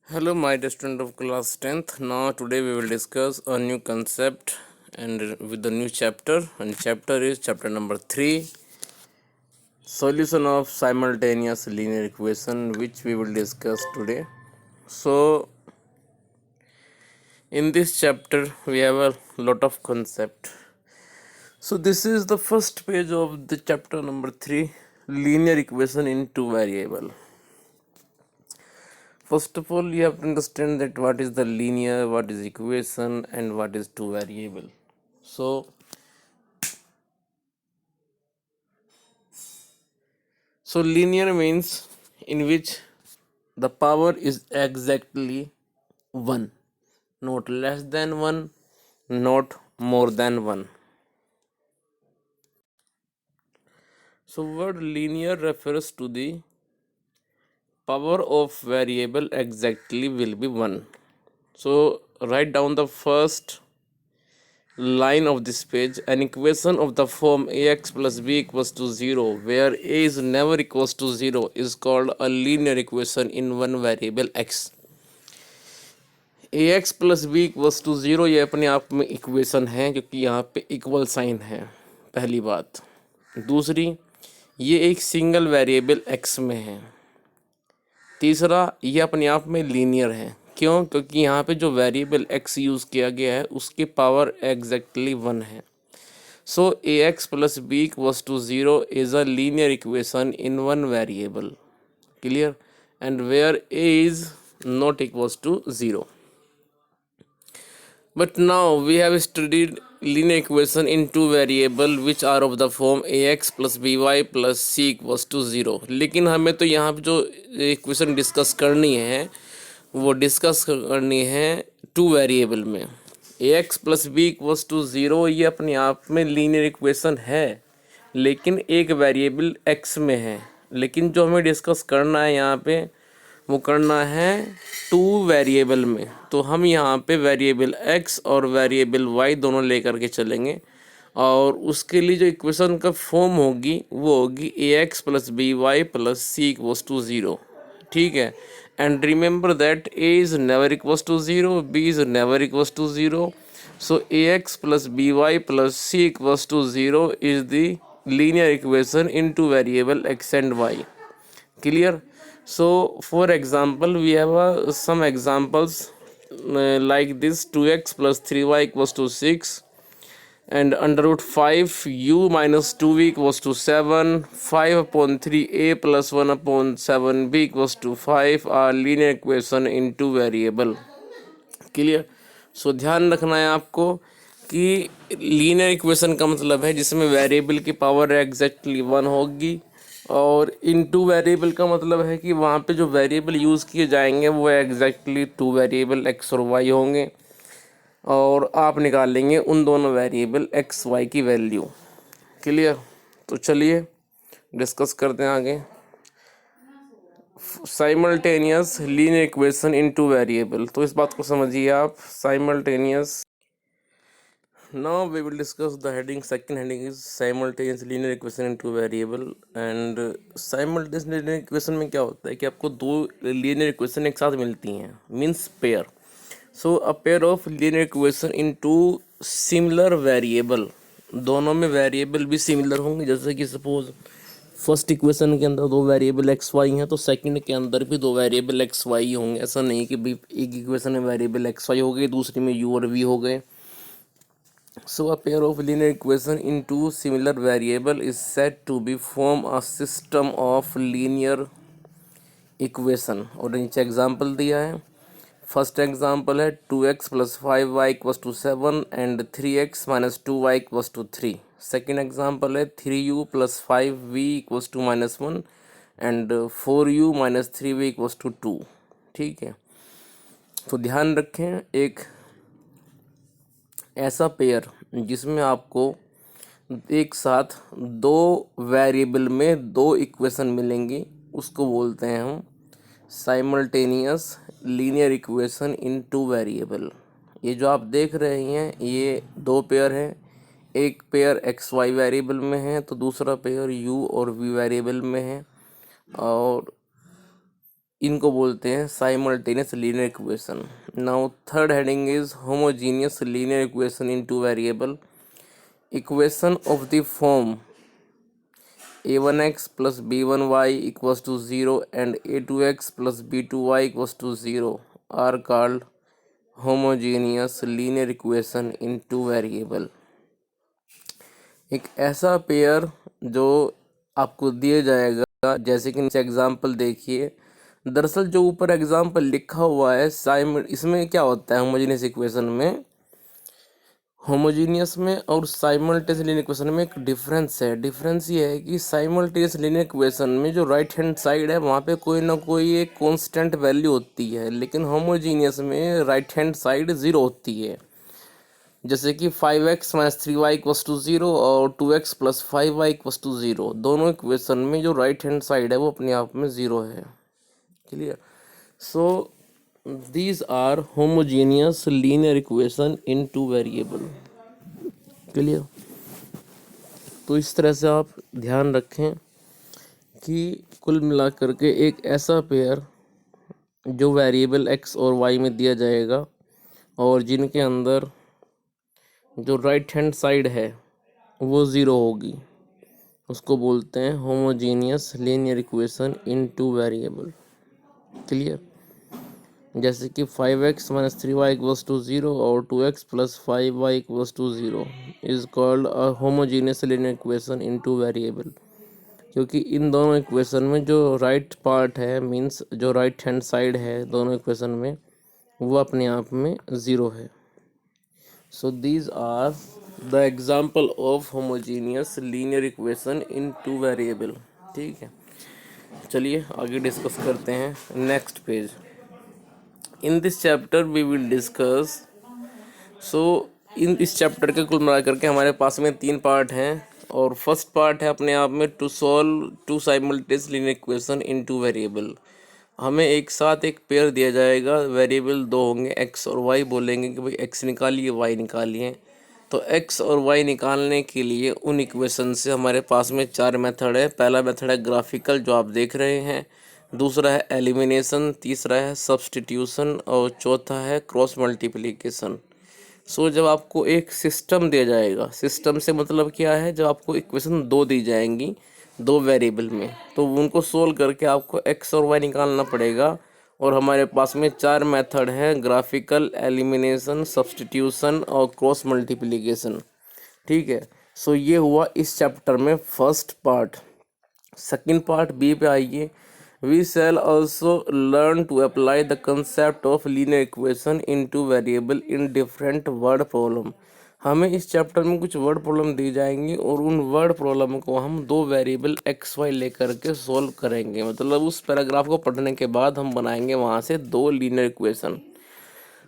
Hello, my dear student of class 10th. Now, today we will discuss a new concept and with the new chapter. And chapter is chapter number 3, solution of simultaneous linear equation, which we will discuss today. So, in this chapter, we have a lot of concept. So, this is the first page of the chapter number 3, linear equation in two variable. First of all, you have to understand that what is the linear, what is equation, and what is two variable. So linear means in which the power is exactly 1, not less than 1, not more than 1. So word linear refers to the power of variable exactly will be 1. So write down the first line of this page. An equation of the form ax plus b equals to 0 where a is never equals to 0 is called a linear equation in one variable x. ax plus b equals to 0 ये अपने आप में equation है क्योंकि यहाँ पे equal sign है, पहली बात। दूसरी, ये एक सिंगल वेरिएबल x में है। तीसरा, ये अपने आप में लीनियर है। क्यों? क्योंकि यहाँ पे जो वेरिएबल x यूज़ किया गया है उसकी पावर एग्जैक्टली 1 है। सो ax plus b equals to 0 is a linear equation in one variable. Clear? And where a is not equals to 0. But now we have studied linear equation in two variable which are of the form ax plus by plus c equals to 0. लेकिन हमें तो यहाँ पे जो equation discuss करनी है वो discuss करनी है टू वेरिएबल में। ax plus b equals to 0 ये अपने आप में लीनियर इक्वेशन है लेकिन एक वेरिएबल x में है। लेकिन जो हमें डिस्कस करना है यहाँ पे वो करना है टू वेरिएबल में। तो हम यहाँ पे वेरिएबल x और वेरिएबल y दोनों लेकर के चलेंगे और उसके लिए जो इक्वेशन का फॉर्म होगी वो होगी ax plus b y plus c equals to 0। ठीक है। And remember that a is never equals to 0, b is never equals to 0। So ax plus b y plus c equals to 0 is the linear equation in two variable x and y. Clear? So for example we have some examples like this 2x plus 3y equals to 6 and under root 5 u minus 2v equals to 7, 5 upon 3a plus 1 upon 7b equals to 5 are linear equation in two variable. Clear? So ध्यान रखना है आपको कि linear equation का मतलब है जिसमें variable की पावर एग्जैक्टली 1 होगी और इन टू वेरिएबल का मतलब है कि वहाँ पे जो वेरिएबल यूज़ किए जाएंगे वो एग्जैक्टली टू वेरिएबल एक्स और वाई होंगे और आप निकाल लेंगे उन दोनों वेरिएबल एक्स वाई की वैल्यू। क्लियर? तो चलिए डिस्कस करते हैं आगे। Simultaneous linear equation in two variable, तो इस बात को समझिए आप। Simultaneous, now we will discuss the heading. Second heading is simultaneous linear equation in two variable. And simultaneous linear equation में क्या होता है कि आपको दो linear equation एक साथ मिलती हैं, means pair. So a pair of linear equation in two similar variable, दोनों में वेरिएबल भी सिमिलर होंगे। जैसे कि सपोज फर्स्ट इक्वेशन के अंदर दो वेरिएबल एक्स वाई हैं तो सेकंड के अंदर भी दो वेरिएबल एक्स वाई होंगे। ऐसा नहीं कि भाई एक इक्वेशन में वेरिएबल एक्स वाई हो गए दूसरी में यू और वी हो गए। So a pair of linear equation in two similar variable is said to be form a system of linear equation। और नीचे एग्जाम्पल दिया है। फर्स्ट एग्जाम्पल है 2x plus 5y equals to 7 and 3x minus 2y equals to 3। Second example है 3u plus 5v equals to -1 and 4u minus 3v equals to 2। ठीक है। तो ध्यान रखें, एक ऐसा पेयर जिसमें आपको एक साथ दो वेरिएबल में दो इक्वेशन मिलेंगी उसको बोलते हैं हम simultaneous linear equation in two variable. ये जो आप देख रहे हैं ये दो पेयर हैं, एक पेयर एक्स वाई वेरिएबल में है तो दूसरा पेयर यू और वी वेरिएबल में है। और इनको बोलते हैं simultaneous linear equation. Now third heading is homogeneous linear equation in two variable. Equation of the form a1x plus b1y equals to 0 and a2x plus b2y equals to 0 are called homogeneous linear equation in two variable। एक ऐसा pair जो आपको दिया जाएगा, जैसे कि नीचे example देखिए। दरअसल जो ऊपर एग्जाम्पल लिखा हुआ है इसमें क्या होता है होमोजेनियस इक्वेशन में, होमोजीनियस में और साइमल्टेनियस लीनियर इक्वेशन में एक डिफरेंस है। डिफरेंस ये है कि साइमल्टेनियस लीनियर इक्वेशन में जो राइट हैंड साइड है वहाँ पे कोई ना कोई एक कांस्टेंट वैल्यू होती है, लेकिन होमोजीनियस में राइट हैंड साइड ज़ीरो होती है। जैसे कि 5x minus 3y equals to 0 और 2x plus 5y equals to 0, दोनों इक्वेशन में जो राइट हैंड साइड है वो अपने आप में ज़ीरो है। Clear? So these are homogeneous linear equation in two variable। Clear? तो इस तरह से आप ध्यान रखें कि कुल मिलाकर के एक ऐसा पेयर जो वेरिएबल x और y में दिया जाएगा और जिनके अंदर जो राइट हैंड साइड है वो ज़ीरो होगी, उसको बोलते हैं homogeneous linear equation in two variable. Clear? जैसे कि 5x minus 3y equals to 0 और 2x plus 5y equals to 0 is called a homogeneous linear equation in two variable. क्योंकि इन दोनों इक्वेशन में जो राइट पार्ट है, मींस जो राइट हैंड साइड है दोनों इक्वेशन में, वो अपने आप में ज़ीरो है। So these are the example of homogeneous linear equation in two variable. ठीक है, चलिए आगे डिस्कस करते हैं। Next page. In this chapter we will discuss. So in इस चैप्टर के कुल मिला करके हमारे पास में 3 पार्ट हैं, और फर्स्ट पार्ट है अपने आप में to solve two simultaneous linear equation in two variable. हमें एक साथ एक पेयर दिया जाएगा, वेरिएबल 2 होंगे x और y, बोलेंगे कि भाई x निकालिए y निकालिए। तो x और y निकालने के लिए उन इक्वेशन से हमारे पास में 4 मेथड है। पहला मेथड है ग्राफिकल जो आप देख रहे हैं, दूसरा है एलिमिनेशन, तीसरा है सब्स्टिट्यूशन और चौथा है क्रॉस मल्टीप्लिकेशन। सो जब आपको एक सिस्टम दिया जाएगा, सिस्टम से मतलब क्या है, जब आपको इक्वेशन 2 दी जाएंगी 2 वेरिएबल में, तो उनको सोल्व करके आपको x और y निकालना पड़ेगा। और हमारे पास में 4 मेथड हैं, ग्राफिकल, एलिमिनेशन, सब्स्टिट्यूशन और क्रॉस मल्टीप्लिकेशन। ठीक है, सो ये हुआ इस चैप्टर में first part. Second part B पे आइए। We shall also learn to apply the concept of linear equation into variable in different word problem। हमें इस चैप्टर में कुछ वर्ड प्रॉब्लम दी जाएंगी और उन वर्ड प्रॉब्लम को हम 2 वेरिएबल एक्स वाई लेकर के सॉल्व करेंगे। मतलब उस पैराग्राफ को पढ़ने के बाद हम बनाएंगे वहाँ से 2 लीनियर इक्वेशन।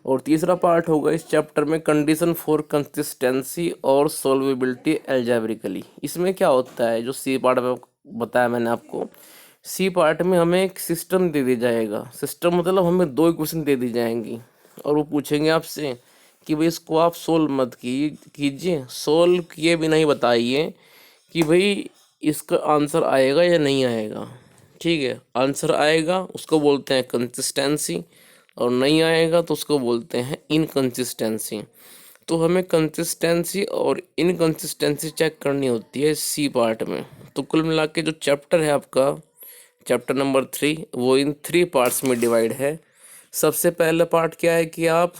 और तीसरा पार्ट होगा इस चैप्टर में कंडीशन फॉर कंसिस्टेंसी और सॉल्वेबिलिटी एल्जेब्रिकली। इसमें क्या होता है, जो सी पार्ट में बताया मैंने आपको, सी पार्ट में हमें एक सिस्टम दे दिया जाएगा। सिस्टम मतलब हमें 2 इक्वेशन दे दी जाएंगी और वो पूछेंगे आपसे कि भाई इसको आप सोल्व मत कीजिए, सोल्व किए बिना ही बताइए कि भाई इसका आंसर आएगा या नहीं आएगा। ठीक है, आंसर आएगा उसको बोलते हैं कंसिस्टेंसी, और नहीं आएगा तो उसको बोलते हैं इनकंसिस्टेंसी। तो हमें कंसिस्टेंसी और इनकंसिस्टेंसी चेक करनी होती है सी पार्ट में। तो कुल मिला के जो चैप्टर है आपका, चैप्टर नंबर 3, वो इन 3 पार्ट्स में डिवाइड है। सबसे पहला पार्ट क्या है कि आप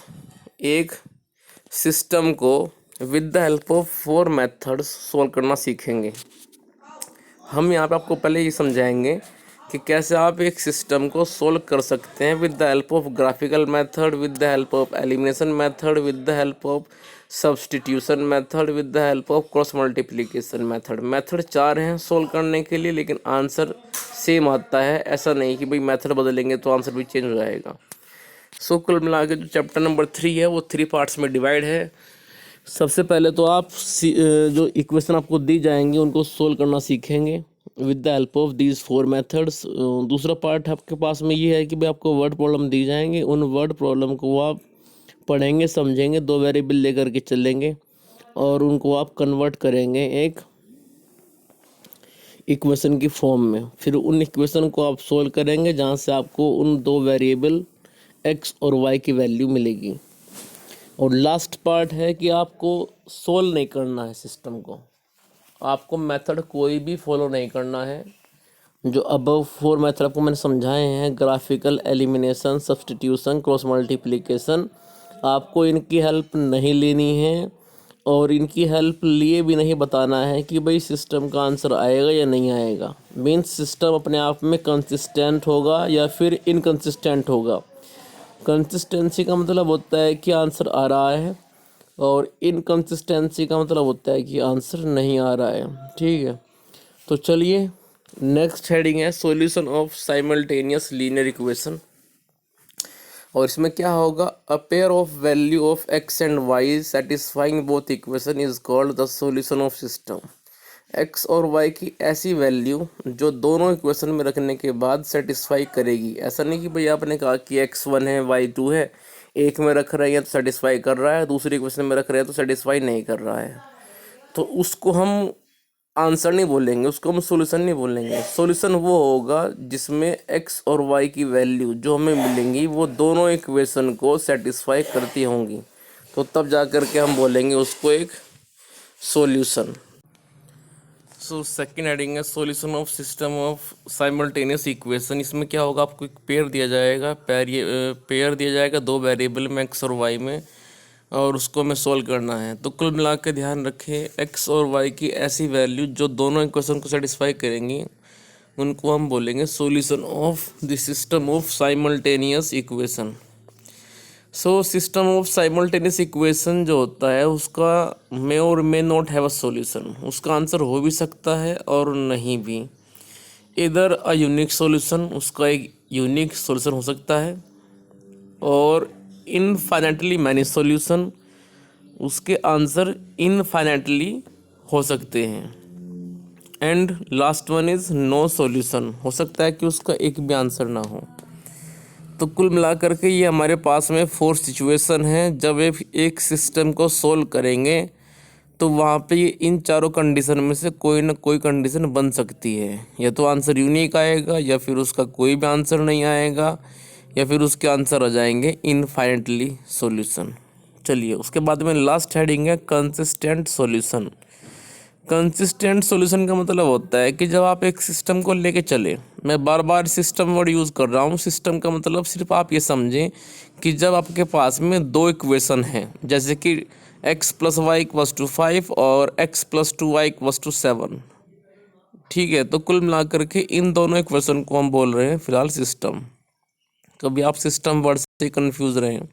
एक सिस्टम को with the help of 4 methods solve करना सीखेंगे। हम यहाँ पे आपको पहले ये समझाएंगे कि कैसे आप एक सिस्टम को सोल्व कर सकते हैं with the help of graphical method, with the help of elimination method, with the help of substitution method, with the help of cross multiplication method. Method 4 हैं सोल्व करने के लिए, लेकिन आंसर सेम आता है। ऐसा नहीं कि भाई मेथड बदलेंगे तो आंसर भी चेंज हो जाएगा। सो कुल मिला के जो चैप्टर नंबर 3 है वो 3 पार्ट्स में डिवाइड है। सबसे पहले तो आप जो इक्वेशन आपको दी जाएंगी उनको सोल्व करना सीखेंगे with the help of these 4 methods. दूसरा पार्ट आपके पास में ये है कि भाई आपको वर्ड प्रॉब्लम दी जाएंगे, उन वर्ड प्रॉब्लम को आप पढ़ेंगे, समझेंगे, 2 वेरिएबल लेकर के चलेंगे और उनको आप कन्वर्ट करेंगे एक इक्वेशन की फॉर्म में, फिर उन इक्वेशन को आप सोल्व करेंगे जहाँ से आपको उन दो वेरिएबल एक्स और वाई की वैल्यू मिलेगी। और लास्ट पार्ट है कि आपको सोल्व नहीं करना है सिस्टम को, आपको मेथड कोई भी फॉलो नहीं करना है। जो अबव 4 मेथड आपको मैंने समझाए हैं, graphical, elimination, substitution, cross multiplication, आपको इनकी हेल्प नहीं लेनी है और इनकी हेल्प लिए भी नहीं बताना है कि भाई सिस्टम का आंसर आएगा या नहीं आएगा। मीन्स सिस्टम अपने आप में कंसिस्टेंट होगा या फिर इनकंसिस्टेंट होगा। कंसिस्टेंसी का मतलब होता है कि आंसर आ रहा है और इनकंसिस्टेंसी का मतलब होता है कि आंसर नहीं आ रहा है। ठीक है, तो चलिए नेक्स्ट हेडिंग है solution of simultaneous linear equation. और इसमें क्या होगा, a pair of value of x and y satisfying both equation is called the solution of system. X और वाई की ऐसी वैल्यू जो दोनों इक्वेशन में रखने के बाद सेटिस्फाई करेगी। ऐसा नहीं कि भाई आपने कहा कि x1 है y2 है, एक में रख रहे हैं तो सेटिस्फाई कर रहा है, दूसरी इक्वेशन में रख रहे हैं तो सेटिस्फाई नहीं कर रहा है, तो उसको हम आंसर नहीं बोलेंगे, उसको हम सॉल्यूशन नहीं बोलेंगे। सॉल्यूशन वो होगा जिसमें एक्स और वाई की वैल्यू जो हमें मिलेंगी वो दोनों इक्वेशन को सेटिस्फाई करती होंगी, तो तब जा कर के हम बोलेंगे उसको एक सॉल्यूशन। सो सेकेंड हेडिंग है solution of system of simultaneous equation. इसमें क्या होगा, आपको एक पेयर दिया जाएगा, पेयर दिया जाएगा दो वेरिएबल में एक्स और वाई में, और उसको हमें सोल्व करना है। तो कुल मिला के ध्यान रखें, एक्स और वाई की ऐसी वैल्यू जो दोनों इक्वेशन को सेटिस्फाई करेंगी उनको हम बोलेंगे solution of the system of simultaneous equation. So system of simultaneous equation जो होता है उसका मे और may not have a solution, उसका आंसर हो भी सकता है और नहीं भी। इधर अ यूनिक सॉल्यूशन, उसका एक यूनिक सॉल्यूशन हो सकता है, और इनफाइनाइटली मैनी सॉल्यूशन, उसके आंसर इनफाइनाइटली हो सकते हैं। And last one is no solution, हो सकता है कि उसका एक भी आंसर ना हो। तो कुल मिलाकर के ये हमारे पास में 4 सिचुएशन हैं। जब एक सिस्टम को सोल्व करेंगे तो वहाँ पे ये इन चारों कंडीशन में से कोई ना कोई कंडीशन बन सकती है, या तो आंसर यूनिक आएगा, या फिर उसका कोई भी आंसर नहीं आएगा, या फिर उसके आंसर आ जाएंगे इनफाइनाइटली सॉल्यूशन। चलिए उसके बाद में लास्ट हेडिंग है कंसिस्टेंट सॉल्यूशन। कंसिस्टेंट सॉल्यूशन का मतलब होता है कि जब आप एक सिस्टम को लेके चले, मैं बार बार सिस्टम वर्ड यूज़ कर रहा हूँ, सिस्टम का मतलब सिर्फ आप ये समझें कि जब आपके पास में दो इक्वेशन हैं, जैसे कि x + y = 5 और x + 2y = 7, ठीक है, तो कुल मिलाकर के इन दोनों इक्वेशन को हम बोल रहे हैं फिलहाल सिस्टम। कभी आप सिस्टम वर्ड से कंफ्यूज रहे हैं।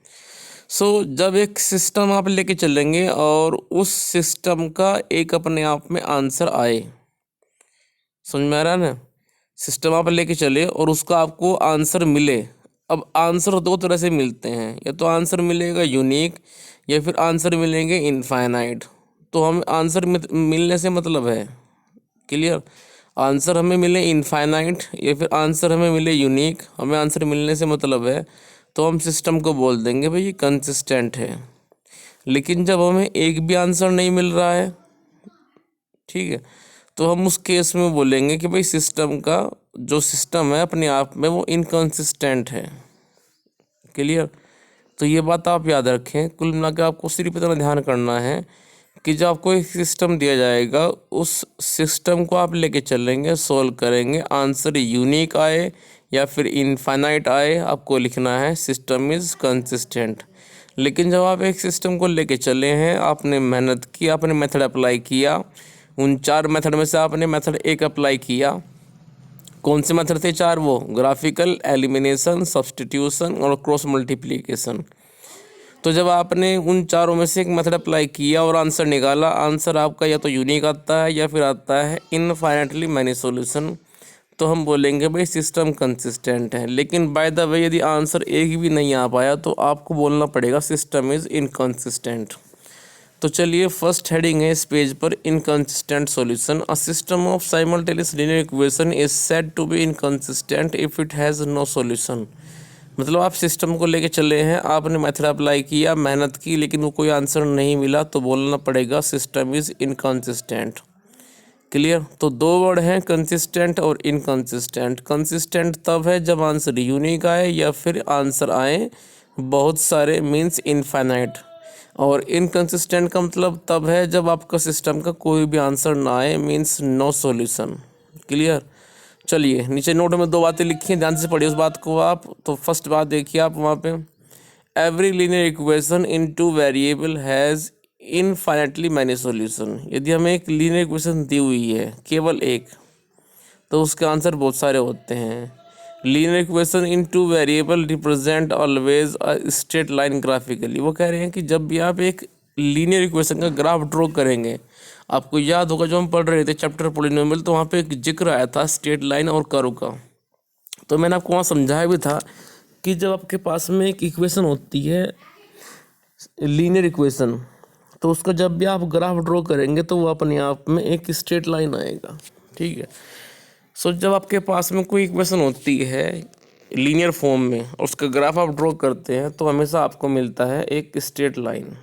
जब एक सिस्टम आप लेके चलेंगे और उस सिस्टम का एक अपने आप में आंसर आए, समझ में आ रहा है ना, सिस्टम आप लेके चले और उसका आपको आंसर मिले। अब आंसर दो तरह से मिलते हैं, या तो आंसर मिलेगा यूनिक या फिर आंसर मिलेंगे इनफाइनाइट। तो हमें आंसर मिलने से मतलब है, क्लियर, आंसर हमें मिले इनफाइनाइट या फिर आंसर हमें मिले यूनिक, हमें आंसर मिलने से मतलब है, तो हम सिस्टम को बोल देंगे भाई ये कंसिस्टेंट है। लेकिन जब हमें एक भी आंसर नहीं मिल रहा है, ठीक है, तो हम उस केस में बोलेंगे कि भाई सिस्टम का जो सिस्टम है अपने आप में वो इनकंसिस्टेंट है। क्लियर, तो ये बात आप याद रखें। कुल मिलाकर आपको सिर्फ इतना ध्यान करना है कि जब आपको एक सिस्टम दिया जाएगा उस सिस्टम को आप लेके चलेंगे, सोल्व करेंगे, आंसर यूनिक आए या फिर इनफाइनाइट आए, आपको लिखना है सिस्टम इज़ कंसिस्टेंट। लेकिन जब आप एक सिस्टम को लेके चले हैं, आपने मेहनत की, आपने मेथड अप्लाई किया, उन 4 मेथड में से आपने मेथड एक अप्लाई किया, कौन से मेथड थे 4? वो ग्राफिकल, एलिमिनेशन, सब्स्टिट्यूशन और क्रॉस मल्टीप्लिकेशन। तो जब आपने उन चारों में से एक मेथड अप्लाई किया और आंसर निकाला, आंसर आपका या तो यूनिक आता है या फिर आता है इनफाइनाइटली मैनी सॉल्यूशन, तो हम बोलेंगे भाई सिस्टम कंसिस्टेंट है। लेकिन बाय द वे यदि आंसर एक भी नहीं आ पाया तो आपको बोलना पड़ेगा सिस्टम इज़ इनकंसिस्टेंट। तो चलिए फर्स्ट हेडिंग है इस पेज पर, inconsistent solution. A system of simultaneous linear equation is said to be inconsistent if it has no solution. मतलब आप सिस्टम को लेके चले हैं, आपने मेथड अप्लाई किया, मेहनत की, लेकिन वो कोई आंसर नहीं मिला, तो बोलना पड़ेगा सिस्टम इज़ इनकंसिस्टेंट। क्लियर। तो दो वर्ड हैं, कंसिस्टेंट और इनकंसिस्टेंट। कंसिस्टेंट तब है जब आंसर यूनिक आए या फिर आंसर आए बहुत सारे, मीन्स इनफाइनाइट। और इनकंसिस्टेंट का मतलब तब है जब आपका सिस्टम का कोई भी आंसर ना आए, मीन्स नो सॉल्यूशन। क्लियर। चलिए नीचे नोट में दो बातें लिखी हैं, ध्यान से पढ़िए उस बात को आप। तो फर्स्ट बात देखिए आप वहाँ पे, every linear equation in two variable has infinitely many solution. यदि हमें एक लीनियर इक्वेशन दी हुई है केवल एक, तो उसके आंसर बहुत सारे होते हैं। Linear equation in two variable represent always a straight line graphically. वो कह रहे हैं कि जब भी आप एक लीनियर इक्वेशन का ग्राफ ड्रॉ करेंगे, आपको याद होगा जो हम पढ़ रहे थे चैप्टर पॉलिनोमियल, तो वहाँ पे एक जिक्र आया था स्ट्रेट लाइन और कर्व का। तो मैंने आपको वहाँ समझाया भी था कि जब आपके पास में एक इक्वेशन होती है लीनियर इक्वेशन, तो उसका जब भी आप ग्राफ ड्रॉ करेंगे तो वो अपने आप में एक स्ट्रेट लाइन आएगा। ठीक है। सो जब आपके पास में कोई इक्वेशन होती है लीनियर फॉर्म में और उसका ग्राफ आप ड्रॉ करते हैं तो हमेशा आपको मिलता है एक स्ट्रेट लाइन।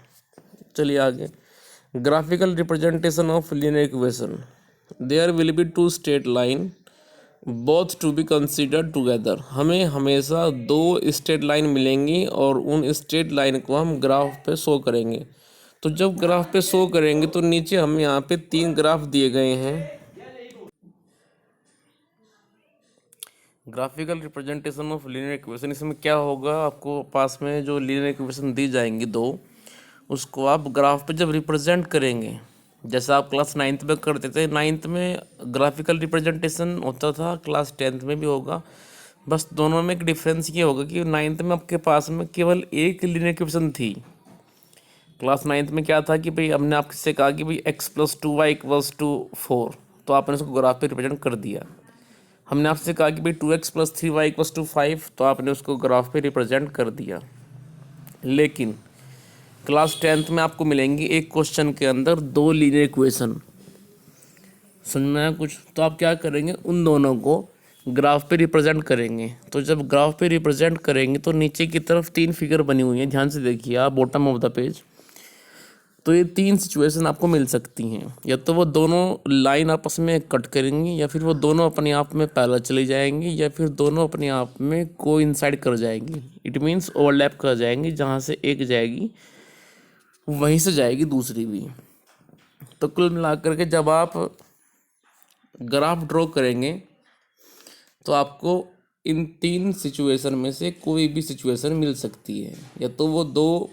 चलिए आगे, graphical representation of linear equation, there will be two straight line both to be considered together. हमें हमेशा दो स्ट्रेट लाइन मिलेंगी और उन स्ट्रेट लाइन को हम ग्राफ पे शो करेंगे। तो जब ग्राफ पे शो करेंगे तो नीचे हमें यहाँ पे तीन ग्राफ दिए गए हैं। Graphical representation of linear equation, इसमें क्या होगा, आपको पास में जो लीनियर इक्वेशन दी जाएंगी दो, उसको आप ग्राफ पे जब रिप्रेजेंट करेंगे, जैसा आप क्लास 9th में करते थे, 9th में ग्राफिकल रिप्रेजेंटेशन होता था, क्लास 10th में भी होगा। बस दोनों में एक डिफरेंस ये होगा कि 9th में आपके पास में केवल एक लीनियर इक्वेशन थी। क्लास 9th में क्या था कि भाई हमने आपसे कहा कि भाई x+2y=4, तो आपने उसको ग्राफ पे रिप्रेजेंट कर दिया। हमने आपसे कहा कि भाई 2x+3y=5, तो आपने उसको ग्राफ पे रिप्रेजेंट कर दिया। लेकिन क्लास 10th में आपको मिलेंगी एक क्वेश्चन के अंदर दो लीनियर इक्वेशन, समझ में आया कुछ? तो आप क्या करेंगे, उन दोनों को ग्राफ पे रिप्रेजेंट करेंगे। तो जब ग्राफ पे रिप्रेजेंट करेंगे तो नीचे की तरफ तीन फिगर बनी हुई हैं, ध्यान से देखिए आप, बॉटम ऑफ द पेज। तो ये तीन सिचुएशन आपको मिल सकती हैं, या तो वो दोनों लाइन आपस में कट करेंगी, या फिर वो दोनों अपने आप में पैरेलल चली जाएंगी, या फिर दोनों अपने आप में कोइंसाइड कर जाएंगी। इट मीन्स ओवरलैप कर जाएंगी, जहाँ से एक जाएगी वहीं से जाएगी दूसरी भी। तो कुल मिलाकर के जब आप ग्राफ ड्रॉ करेंगे तो आपको इन तीन सिचुएशन में से कोई भी सिचुएशन मिल सकती है, या तो वो दो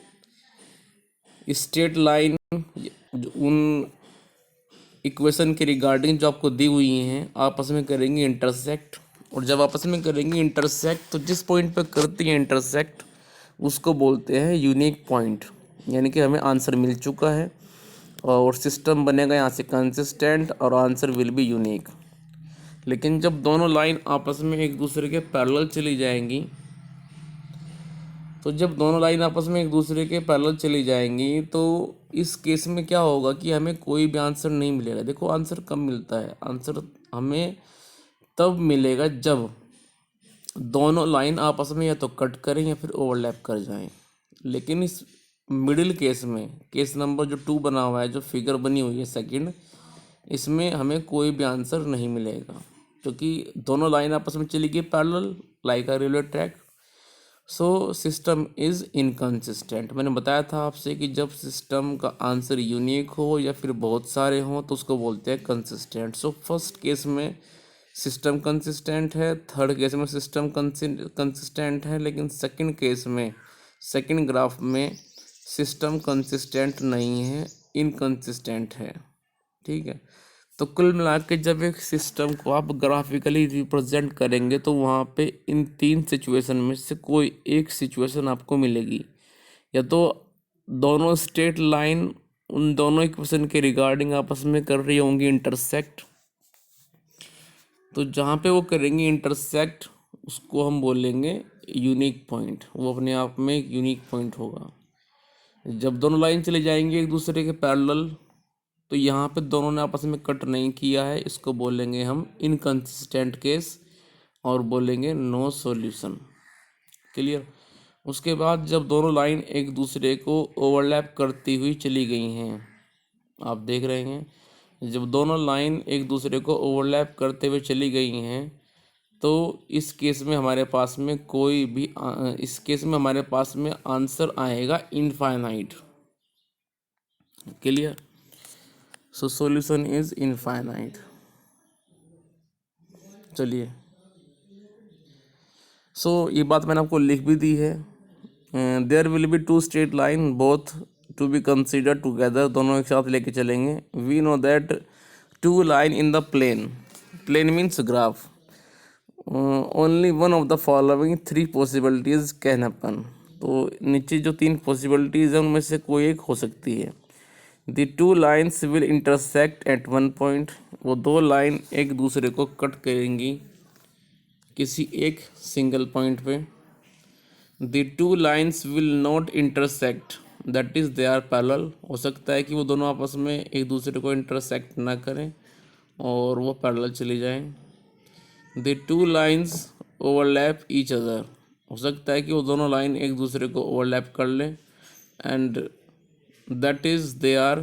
स्ट्रेट लाइन उन इक्वेशन के रिगार्डिंग जो आपको दी हुई हैं आपस में करेंगी इंटरसेक्ट, और जब आपस में करेंगी इंटरसेक्ट तो जिस पॉइंट पर करती हैं इंटरसेक्ट उसको बोलते हैं यूनिक पॉइंट, यानी कि हमें आंसर मिल चुका है और सिस्टम बनेगा यहाँ से कंसिस्टेंट और आंसर विल बी यूनिक। लेकिन जब दोनों लाइन आपस में एक दूसरे के पैरेलल चली जाएंगी, तो जब दोनों लाइन आपस में एक दूसरे के पैरेलल चली जाएंगी तो इस केस में क्या होगा कि हमें कोई भी आंसर नहीं मिलेगा। देखो आंसर कब मिलता है, आंसर हमें तब मिलेगा जब दोनों लाइन आपस में या तो कट करें या फिर ओवरलैप कर जाएं। लेकिन इस मिडिल केस में, केस नंबर जो 2 बना हुआ है, जो फिगर बनी हुई है सेकंड, इसमें हमें कोई भी आंसर नहीं मिलेगा क्योंकि दोनों लाइन आपस में चली गई parallel like a railway track. So system is inconsistent. मैंने बताया था आपसे कि जब सिस्टम का आंसर यूनिक हो या फिर बहुत सारे हों तो उसको बोलते हैं कंसिस्टेंट। सो फर्स्ट केस में सिस्टम कंसिस्टेंट है, थर्ड केस में सिस्टम कंसिस्टेंट है, लेकिन सेकंड केस में, सेकंड ग्राफ में सिस्टम कंसिस्टेंट नहीं है, इनकंसिस्टेंट है। ठीक है। तो कुल मिला के जब एक सिस्टम को आप ग्राफिकली रिप्रेजेंट करेंगे तो वहाँ पे इन तीन सिचुएशन में से कोई एक सिचुएशन आपको मिलेगी, या तो दोनों स्ट्रेट लाइन उन दोनों इक्वेशन के रिगार्डिंग आपस में कर रही होंगी इंटरसेक्ट, तो जहाँ पे वो करेंगी इंटरसेक्ट उसको हम बोलेंगे यूनिक पॉइंट, वो अपने आप में एक यूनिक पॉइंट होगा। जब दोनों लाइन चले जाएंगे एक दूसरे के पैरेलल, तो यहाँ पे दोनों ने आपस में कट नहीं किया है, इसको बोलेंगे हम इनकंसिस्टेंट केस और बोलेंगे नो सॉल्यूशन। क्लियर। उसके बाद जब दोनों लाइन एक दूसरे को ओवरलैप करती हुई चली गई हैं, आप देख रहे हैं जब दोनों लाइन एक दूसरे को ओवरलैप करते हुए चली गई हैं तो इस केस में हमारे पास में इस केस में हमारे पास में आंसर आएगा infinite. Clear? So solution is infinite. चलिए, ये बात मैंने आपको लिख भी दी है। There will be two straight line both to be consider together, दोनों एक साथ लेके चलेंगे। We know that two line in the plane means graph, only one of the following three possibilities can happen. तो नीचे जो तीन पॉसिबिलिटीज हैं उनमें से कोई एक हो सकती है। The two lines will intersect at one point, वो दो लाइन एक दूसरे को कट करेंगी किसी एक सिंगल पॉइंट पे। The two lines will not intersect, that is they are parallel, हो सकता है कि वो दोनों आपस में एक दूसरे को इंटरसेक्ट ना करें और वो पैरेलल चली जाएं। The two lines overlap each other, हो सकता है कि वो दोनों लाइन एक दूसरे को ओवरलैप कर लें। And that is they are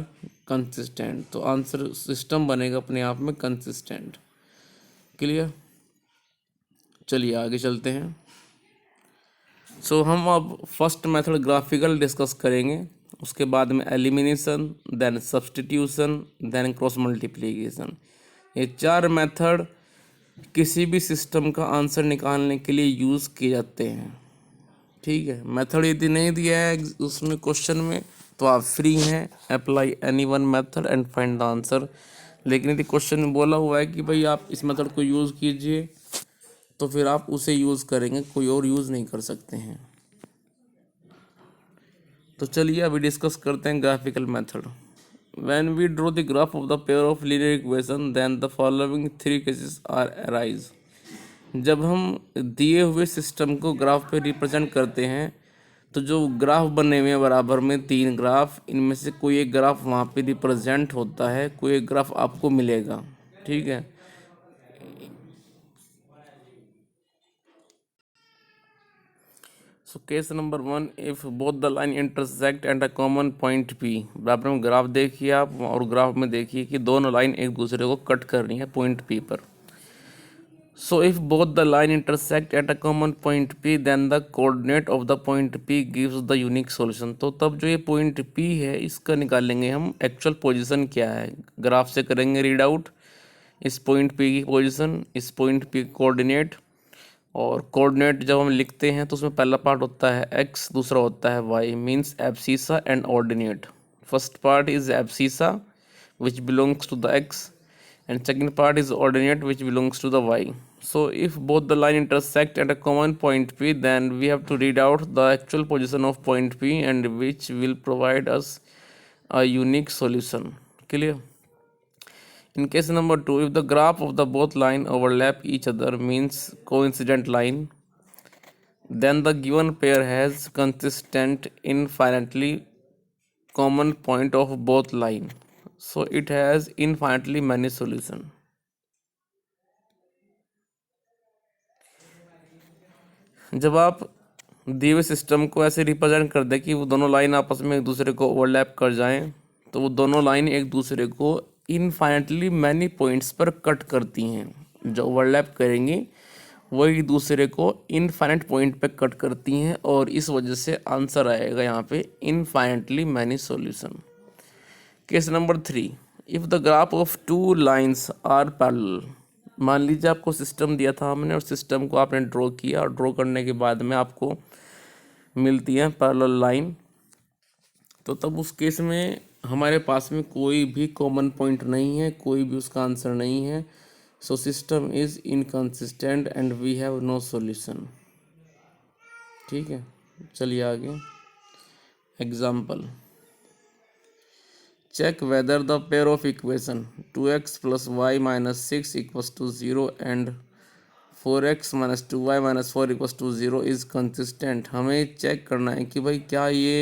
consistent, तो आंसर सिस्टम बनेगा अपने आप में कंसिस्टेंट। क्लियर? चलिए आगे चलते हैं। हम अब फर्स्ट मेथड ग्राफिकल डिस्कस करेंगे, उसके बाद में elimination, then substitution, then cross multiplication. ये चार मेथड किसी भी सिस्टम का आंसर निकालने के लिए यूज़ किए जाते हैं। ठीक है, मेथड यदि नहीं दिया है उसमें क्वेश्चन में तो आप फ्री हैं, apply any one method and find the answer. लेकिन यदि क्वेश्चन में बोला हुआ है कि भाई आप इस मेथड को यूज़ कीजिए तो फिर आप उसे यूज़ करेंगे, कोई और यूज़ नहीं कर सकते हैं। तो चलिए अभी डिस्कस करते हैं graphical method. When we draw the graph of the pair of linear equation, then the following three cases are arise. जब हम दिए हुए सिस्टम को ग्राफ पे रिप्रेजेंट करते हैं तो जो ग्राफ बने हुए हैं बराबर में तीन ग्राफ, इनमें से कोई एक ग्राफ वहाँ पे रिप्रेजेंट होता है, कोई एक ग्राफ आपको मिलेगा। ठीक है, so case number one, if both the line intersect at a common point P. बराबर में ग्राफ देखिए आप और ग्राफ में देखिए कि दोनों लाइन एक दूसरे को कट कर रही है पॉइंट पी पर। So if both the line intersect at a common point P then the coordinate of the point P gives the unique solution. तो तब जो ये पॉइंट पी है इसका निकालेंगे हम एक्चुअल पोजीशन क्या है, ग्राफ से करेंगे रीड आउट इस पॉइंट पी की पोजीशन, इस पॉइंट पी कोऑर्डिनेट। और कोऑर्डिनेट जब हम लिखते हैं तो उसमें पहला पार्ट होता है एक्स, दूसरा होता है y, means abscissa and ordinate. First part is abscissa which belongs to the x and second part is ordinate which belongs to the y. So if both the line intersect at a common point P, then we have to read out the actual position of point P and which will provide us a unique solution. Clear? In case number 2, if the graph of the both line overlap each other, means coincident line, then the given pair has consistent infinitely common point of both line. So it has infinitely many solution. जब आप दिए हुए system को ऐसे represent कर दें कि वो दोनों लाइन आपस में एक दूसरे को ओवरलैप कर जाएं, तो वो दोनों लाइन एक दूसरे को इनफाइनेटली मैनी पॉइंट्स पर कट करती हैं। जो ओवरलैप करेंगी वो एक दूसरे को इनफाइनेट पॉइंट पे कट करती हैं और इस वजह से आंसर आएगा यहाँ पे infinitely many solution. Case number 3, if the graph of two lines are parallel. मान लीजिए आपको सिस्टम दिया था हमने और सिस्टम को आपने ड्रॉ किया और ड्रॉ करने के बाद में आपको मिलती है पैरेलल लाइन, तो तब उस केस में हमारे पास में कोई भी कॉमन पॉइंट नहीं है, कोई भी उसका आंसर नहीं है। So system is inconsistent and we have no solution. ठीक है, चलिए आगे example. Check whether the pair of equation 2x plus y minus 6 equals to 0 and 4x minus 2y minus 4 equals to 0 is consistent। हमें check करना है कि भाई क्या ये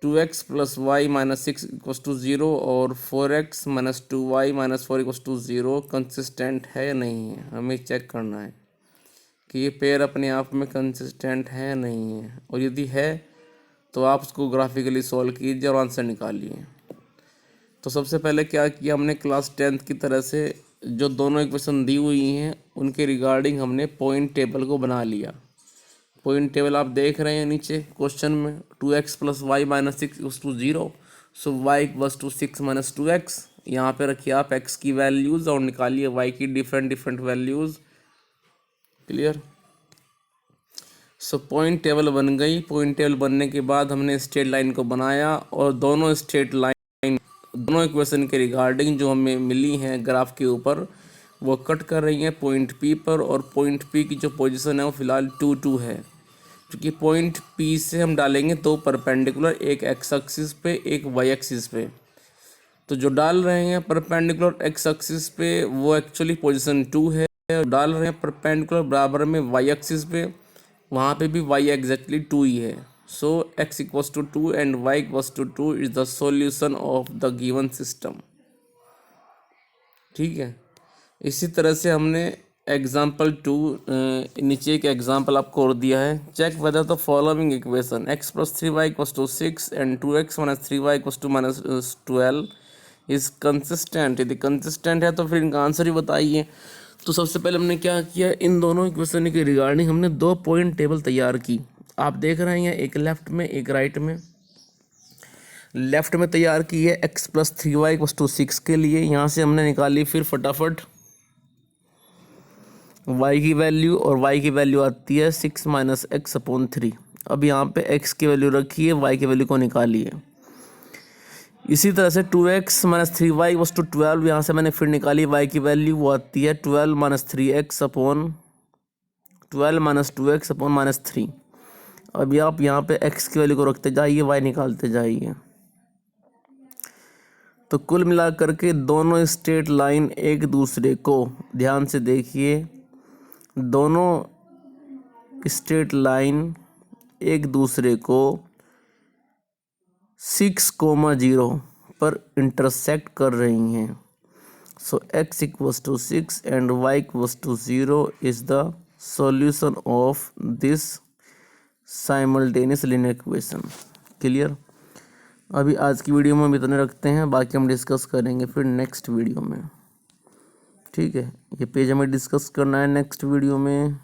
2x plus y minus 6 equals to 0 और 4x minus 2y minus 4 equals to 0 consistent है या नहीं है। हमें चेक करना है कि ये पेयर अपने आप में कंसिस्टेंट है या नहीं है, और यदि है तो आप उसको ग्राफिकली सॉल्व कीजिए और आंसर निकालिए। तो सबसे पहले क्या किया हमने, क्लास 10th की तरह से जो दोनों इक्वेशन दी हुई हैं उनके रिगार्डिंग हमने पॉइंट टेबल को बना लिया। पॉइंट टेबल आप देख रहे हैं नीचे क्वेश्चन में, 2x plus y minus 6 equals to 0, so y equals to 6 minus 2x। यहाँ पे रखिए आप x की वैल्यूज़ और निकालिए y की different values. Clear. So point table बन गई। पॉइंट टेबल बनने के बाद हमने स्ट्रेट लाइन को बनाया और दोनों स्ट्रेट लाइन दोनों इक्वेशन के रिगार्डिंग जो हमें मिली हैं ग्राफ के ऊपर वो कट कर रही हैं पॉइंट P पर, और पॉइंट P की जो पोजीशन है वो फिलहाल 2 है, क्योंकि पॉइंट P से हम डालेंगे दो परपेंडिकुलर, एक एक्स एक्सिस पे एक वाई एक्सिस पे। तो जो डाल रहे हैं परपेंडिकुलर एक्स एक्सिस पे वो एक्चुअली पोजीशन 2 है, डाल रहे हैं परपेंडिकुलर बराबर में वाई एक्सिस पे, वहाँ पे भी y एग्जैक्टली 2 ही है। So x equals to 2 and y equals to 2 is the solution of the given system. ठीक है। इसी तरह से हमने एग्जाम्पल 2 नीचे एक एग्जाम्पल आपको और दिया है। Check whether the following equation x plus 3y equals to 6 and 2x minus 3y equals to minus 12 is consistent. यदि कंसिस्टेंट है तो फिर इनका आंसर ही बताइए। तो सबसे पहले हमने क्या किया, इन दोनों इक्वेशन के रिगार्डिंग हमने दो पॉइंट टेबल तैयार की। आप देख रहे हैं एक लेफ्ट में एक राइट में। लेफ्ट में तैयार की है x plus 3y equals to 6 के लिए, यहाँ से हमने निकाली फिर फटाफट y की वैल्यू, और y की वैल्यू आती है 6 माइनस एक्स अपॉन 3। अब यहाँ पे x की वैल्यू रखी है, y की वैल्यू को निकालिए। इसी तरह से 2x minus 3y was to 12, यहाँ से मैंने फिर निकाली y की वैल्यू, वो आती है 12 minus 3x upon 12 minus 2x upon minus 3। अभी आप यहाँ पे x की वैल्यू को रखते जाइए, y निकालते जाइए। तो कुल मिला करके दोनों स्ट्रेट लाइन एक दूसरे को, ध्यान से देखिए, दोनों स्ट्रेट लाइन एक दूसरे को 6,0 पर इंटरसेक्ट कर रही हैं। So x equals to 6 and y equals to 0 is the solution of this simultaneous linear equation. Clear. अभी आज की वीडियो में हम इतने रखते हैं, बाकी हम डिस्कस करेंगे फिर नेक्स्ट वीडियो में। ठीक है, ये पेज हमें डिस्कस करना है नेक्स्ट वीडियो में,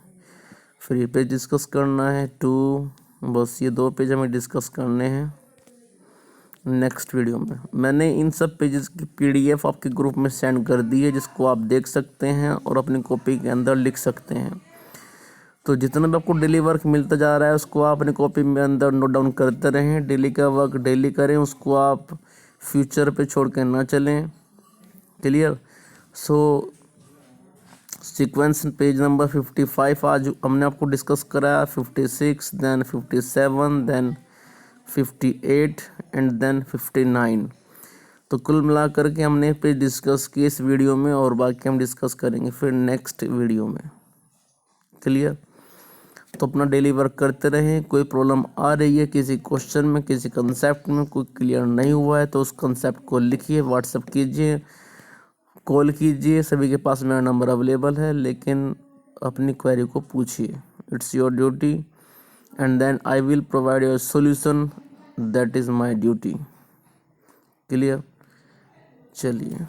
फिर ये पेज डिस्कस करना है 2, बस ये 2 पेज हमें डिस्कस करने हैं नेक्स्ट वीडियो में। मैंने इन सब पेजेस की PDF आपके ग्रुप में सेंड कर दी है, जिसको आप देख सकते हैं और अपनी कॉपी के अंदर लिख सकते हैं। तो जितना भी आपको डेली वर्क मिलता जा रहा है उसको आप अपनी कॉपी में अंदर नोट डाउन करते रहें। डेली का वर्क डेली करें, उसको आप फ्यूचर पे छोड़ के ना चलें। क्लियर। सो सीक्वेंस पेज नंबर 55 आज हमने आपको डिस्कस कराया, 56, देन 57, देन 58 एंड देन 59। तो कुल मिला करके हमने पेज डिस्कस किए इस वीडियो में, और बाकी हम डिस्कस करेंगे फिर नेक्स्ट वीडियो में। क्लियर। तो अपना डेली वर्क करते रहें। कोई प्रॉब्लम आ रही है किसी क्वेश्चन में, किसी कंसेप्ट में कोई क्लियर नहीं हुआ है तो उस कंसेप्ट को लिखिए, व्हाट्सएप कीजिए, कॉल कीजिए, सभी के पास मेरा नंबर अवेलेबल है, लेकिन अपनी क्वेरी को पूछिए। It's your duty and then I will provide you a solution, that is my duty. Clear। चलिए।